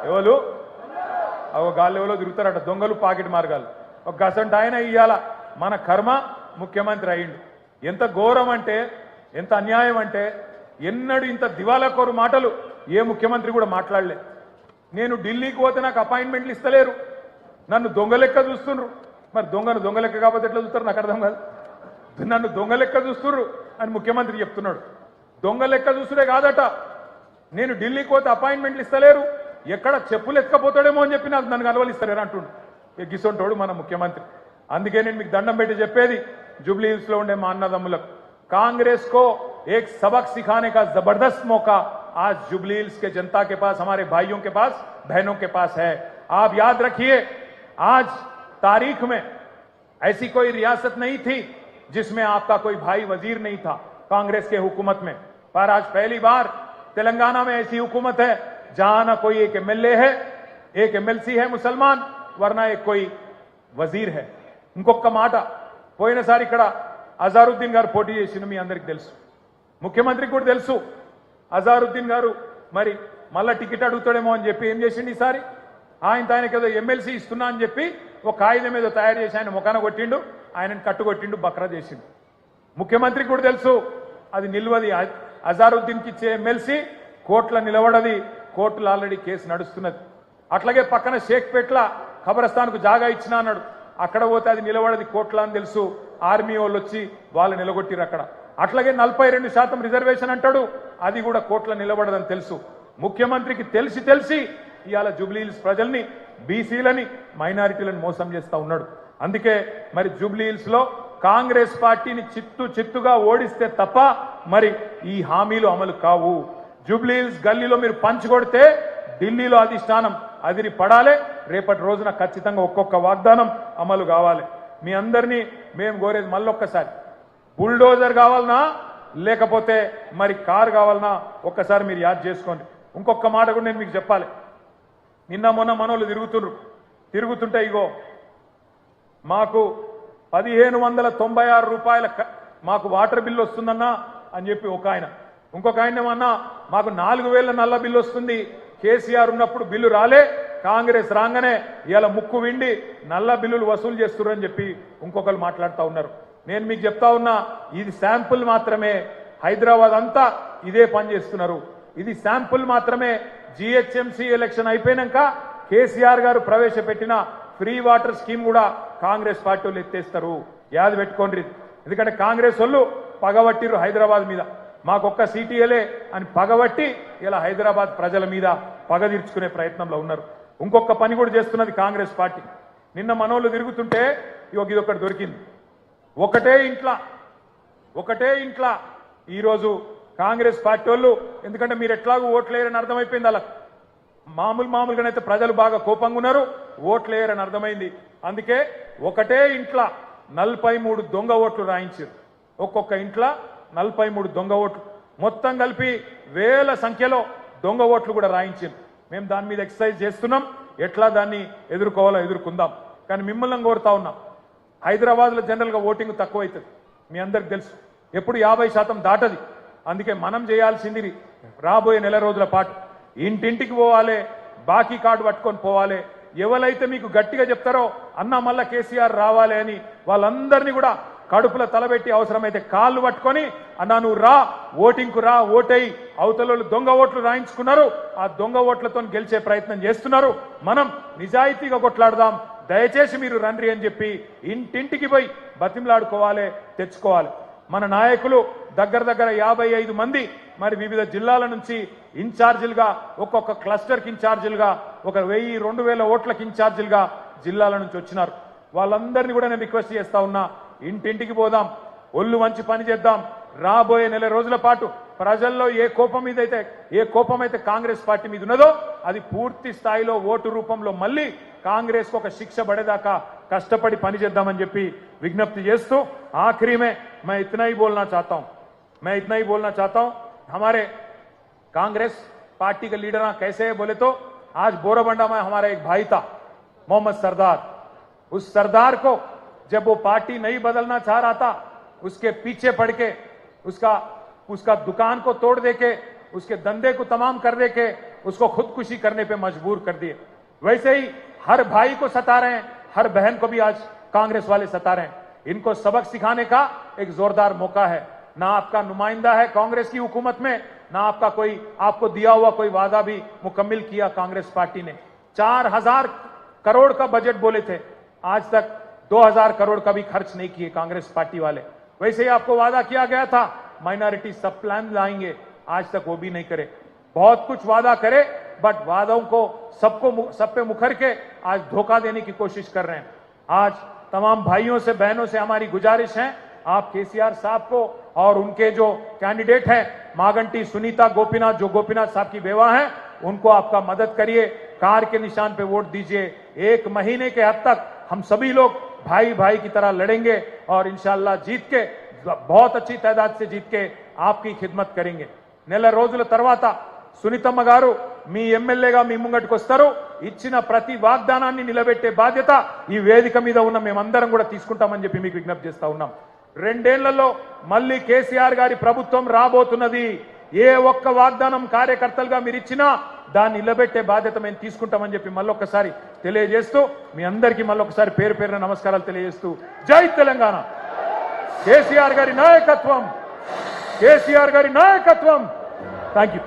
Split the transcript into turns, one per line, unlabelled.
ఎవరు అగో గాళ్ళు ఎవరో తిరుగుతారట దొంగలు పాకెట్ మార్గాలు ఒక గసంట ఆయన ఇయ్యాల మన కర్మ ముఖ్యమంత్రి అయ్యిండు ఎంత ఘోరం అంటే ఎంత అన్యాయం అంటే ఎన్నడూ ఇంత దివాలాకోరు మాటలు ఏ ముఖ్యమంత్రి కూడా మాట్లాడలే నేను ఢిల్లీకి పోతే నాకు అపాయింట్మెంట్లు ఇస్తలేరు నన్ను దొంగ లెక్క చూస్తుండ్రు మరి దొంగను దొంగ లెక్క కాబట్టి ఎట్లా చూస్తారు నాకు అర్థం కాదు నన్ను దొంగ లెక్క చూస్తుండ్రు అని ముఖ్యమంత్రి చెప్తున్నాడు దొంగ లెక్క చూస్తుడే కాదట నేను ఢిల్లీకి పోతే అపాయింట్మెంట్లు ఇస్తలేరు ఎక్కడ చెప్పులు ఎత్తుకపోతాడేమో అని చెప్పి నాకు నన్ను కలవలిస్తారేరా అంటుండు గిసొంటోడు మన ముఖ్యమంత్రి అందుకే నేను మీకు దండం పెట్టి చెప్పేది जुबली हिल्स లో ఉండే మా అన్నదమ్ములకు कांग्रेस को एक सबक सिखाने का जबरदस्त मौका आज जुबली हिल्स के जनता के पास हमारे भाइयों के पास बहनों के पास है आप याद रखिए आज तारीख में ऐसी कोई रियासत नहीं थी जिसमें आपका कोई भाई वजीर नहीं था कांग्रेस के हुकूमत में पर आज पहली बार तेलंगाना में ऐसी हुकूमत है जहां ना कोई एक एमएलए है एक एमएलसी है मुसलमान वरना एक कोई वजीर है ఇంకొక మాట పోయినసారి ఇక్కడ అజారుద్దీన్ గారు పోటీ చేసిన మీ అందరికీ తెలుసు ముఖ్యమంత్రికి కూడా తెలుసు అజారుద్దీన్ గారు మరి మళ్ళా టికెట్ అడుగుతాడేమో అని చెప్పి ఏం చేసిండు ఈసారి ఆయనకి ఏదో ఎమ్మెల్సీ ఇస్తున్నా అని చెప్పి ఒక కాగితం ఏదో తయారు చేసి ఆయన ముఖాన కొట్టిండు ఆయనను కట్టుకొట్టిండు బక్రా చేసిండు ముఖ్యమంత్రికి కూడా తెలుసు అది నిల్వది అజారుద్దీన్కి ఇచ్చే ఎమ్మెల్సీ కోర్టులో నిలబడది కోర్టులో ఆల్రెడీ కేసు నడుస్తున్నది అట్లాగే పక్కన షేక్పేట్ల ఖబరస్థాన్కు జాగా ఇచ్చినా అన్నాడు అక్కడ పోతే అది నిలబడది కోట్ల అని తెలుసు ఆర్మీ వాళ్ళు వచ్చి వాళ్ళు నిలగొట్టిరు అక్కడ అట్లాగే 42% రిజర్వేషన్ అంటాడు అది కూడా కోట్ల నిలబడదని తెలుసు ముఖ్యమంత్రికి తెలిసి ఇవాళ జూబ్లీ హిల్స్ ప్రజల్ని బీసీలని మైనారిటీలను మోసం చేస్తా ఉన్నాడు అందుకే మరి జూబ్లీ హిల్స్ లో కాంగ్రెస్ పార్టీని చిత్తుగా ఓడిస్తే తప్ప మరి ఈ హామీలు అమలు కావు జూబ్లీ హిల్స్ గల్లీలో మీరు పంచుకొడితే ఢిల్లీలో అధిష్టానం అదిరి పడాలి రేపటి రోజున ఖచ్చితంగా ఒక్కొక్క వాగ్దానం అమలు కావాలి మీ అందరినీ మేము కోరేది మళ్ళొక్కసారి బుల్డోజర్ కావాలనా లేకపోతే మరి కారు కావాలనా ఒక్కసారి మీరు యాద్ చేసుకోండి ఇంకొక మాట కూడా నేను మీకు చెప్పాలి నిన్న మొన్న మనోళ్ళు తిరుగుతుంటే ఇగో మాకు 1596 రూపాయల మాకు వాటర్ బిల్లు వస్తుందన్నా అని చెప్పి ఒక ఆయన ఇంకొక ఆయన ఏమన్నా మాకు 4000 నల్ల బిల్లు వస్తుంది కేసీఆర్ ఉన్నప్పుడు బిల్లు రాలే కాంగ్రెస్ రాగానే ఇవాళ ముక్కు విండి నల్ల బిల్లులు వసూలు చేస్తున్నారని చెప్పి ఇంకొకరు మాట్లాడుతూ ఉన్నారు నేను మీకు చెప్తా ఉన్నా ఇది శాంపుల్ మాత్రమే హైదరాబాద్ అంతా ఇదే పని చేస్తున్నారు ఇది శాంపుల్ మాత్రమే జిహెచ్ఎంసీ ఎలక్షన్ అయిపోయినాక కేసీఆర్ గారు ప్రవేశపెట్టిన ఫ్రీ వాటర్ స్కీమ్ కూడా కాంగ్రెస్ పార్టీ వాళ్ళు ఎత్తేస్తారు యాద పెట్టుకోండి ఎందుకంటే కాంగ్రెస్ వాళ్ళు పగబట్టిరు హైదరాబాద్ మీద మాకొక్క సీటీఎలే అని పగబట్టి ఇలా హైదరాబాద్ ప్రజల మీద పగ తీర్చుకునే ప్రయత్నంలో ఉన్నారు ఇంకొక పని కూడా చేస్తున్నది కాంగ్రెస్ పార్టీ నిన్న మనోళ్ళు తిరుగుతుంటే ఇదొకటి దొరికింది ఒకటే ఇంట్లో ఈరోజు కాంగ్రెస్ పార్టీ వాళ్ళు ఎందుకంటే మీరు ఎట్లాగూ ఓట్లేరని అర్థమైపోయింది అలా మామూలుగానైతే ప్రజలు బాగా కోపంగా ఉన్నారు ఓట్లేరని అర్థమైంది అందుకే ఒకటే ఇంట్లో 43 దొంగ ఓట్లు రాయించారు ఒక్కొక్క ఇంట్లో 43 దొంగ ఓట్లు మొత్తం కలిపి వేల సంఖ్యలో దొంగ ఓట్లు కూడా రాయించారు మేము దాని మీద ఎక్సర్సైజ్ చేస్తున్నాం ఎట్లా దాన్ని ఎదుర్కోవాలో ఎదుర్కొందాం కానీ మిమ్మల్ని కోరుతా ఉన్నాం హైదరాబాద్లో జనరల్గా ఓటింగ్ తక్కువ అవుతుంది మీ అందరికి తెలుసు ఎప్పుడు 50% దాటది అందుకే మనం చేయాల్సింది రాబోయే నెల రోజుల పాటు ఇంటింటికి పోవాలి బాకీ కార్డు పట్టుకొని పోవాలి ఎవరైతే మీకు గట్టిగా చెప్తారో అన్న మళ్ళా కేసీఆర్ రావాలి అని వాళ్ళందరినీ కూడా కడుపుల తలబెట్టి అవసరమైతే కాళ్ళు పట్టుకొని అన్నా నువ్వు రా ఓటింగ్కు రా ఓటై అవతల దొంగ ఓట్లు రాయించుకున్నారు ఆ దొంగ ఓట్లతో గెలిచే ప్రయత్నం చేస్తున్నారు మనం నిజాయితీగా కొట్లాడదాం దయచేసి మీరు రండి అని చెప్పి ఇంటింటికి పోయి బతిమలాడుకోవాలి తెచ్చుకోవాలి మన నాయకులు దగ్గర 55 మంది మరి వివిధ జిల్లాల నుంచి ఇన్ఛార్జీలుగా ఒక్కొక్క క్లస్టర్కి ఇన్ఛార్జీలుగా 1000-2000 ఓట్లకి ఇన్ఛార్జీలుగా జిల్లాల నుంచి వచ్చినారు వాళ్ళందరినీ కూడా నేను రిక్వెస్ట్ చేస్తా ఉన్నా ఇంటింటికి పోదాం ఒళ్ళు వంచి పని చేద్దాం రాబోయే నెల రోజుల పాటు ప్రజల్లో ఏ కోపం అయితే కాంగ్రెస్ పార్టీ మీద ఉన్నదో అది పూర్తి స్థాయిలో ఓటు రూపంలో మళ్ళీ కాంగ్రెస్ को ఒక శిక్ష పడేదాకా కష్టపడి పని చేద్దామని చెప్పి విజ్ఞప్తి చేస్తూ आखिरी में मैं इतना ही बोलना चाहता हूं हमारे कांग्रेस पार्टी के लीडर कैसे है बोले तो आज बोराबंडा में हमारा एक भाई था मोहम्मद सरदार उस सरदार को जब वो पार्टी नहीं बदलना चाह रहा था उसके पीछे पड़ के उसका दुकान को तोड़ देके उसके धंधे को तमाम कर देके उसको खुदकुशी करने पे मजबूर कर दिए। वैसे ही हर भाई को सता रहे हैं, हर बहन को भी आज कांग्रेस वाले सता रहे हैं। इनको सबक सिखाने का एक जोरदार मौका है। ना आपका नुमाइंदा है कांग्रेस की हुकूमत में, ना आपका कोई आपको दिया हुआ कोई वादा भी मुकम्मिल किया कांग्रेस पार्टी ने। 4000 करोड़ का बजट बोले थे, आज तक 2000 करोड़ का भी खर्च नहीं किए कांग्रेस पार्टी वाले। वैसे ही आपको वादा किया गया था माइनॉरिटी सब प्लान लाएंगे, आज तक वो भी नहीं करे। बहुत कुछ वादा करे, बट वादों को सब पे मुखर के आज धोखा देने की कोशिश कर रहे हैं। आज तमाम भाइयों से बहनों से हमारी गुजारिश है, आप केसीआर साहब को और उनके जो कैंडिडेट हैं मागंटी सुनीता गोपीनाथ, जो गोपीनाथ साहब की बेवा हैं, उनको आपका मदद करिए, कार के निशान पे वोट दीजिए। 1 महीने के हद तक हम सभी लोग भाई भाई की तरह लड़ेंगे और इंशाअल्लाह जीत के, बहुत अच्छी तादाद से जीत के आपकी खिदमत करेंगे। నెల రోజుల తర్వాత సునీతమ్మ గారు మీ ఎమ్మెల్యేగా మీ ముంగటికి వస్తారు, ఇచ్చిన ప్రతి వాగ్దానాన్ని నిలబెట్టే బాధ్యత ఈ వేదిక మీద ఉన్న మేమందరం కూడా తీసుకుంటామని చెప్పి మీకు విజ్ఞప్తి చేస్తా ఉన్నాం। 2 ఏళ్లలో మళ్ళీ కేసీఆర్ గారి ప్రభుత్వం రాబోతున్నది। ఏ ఒక్క వాగ్దానం కార్యకర్తలుగా మీరు ఇచ్చినా దాన్ని నిలబెట్టే బాధ్యత మేము తీసుకుంటామని చెప్పి మళ్ళొక్కసారి తెలియజేస్తూ మీ అందరికీ మళ్ళొక్కసారి పేరు పేరున నమస్కారాలు తెలియజేస్తూ జై తెలంగాణ, కేసీఆర్ గారి నాయకత్వం, కేసీఆర్ గారి నాయకత్వం। Thank you.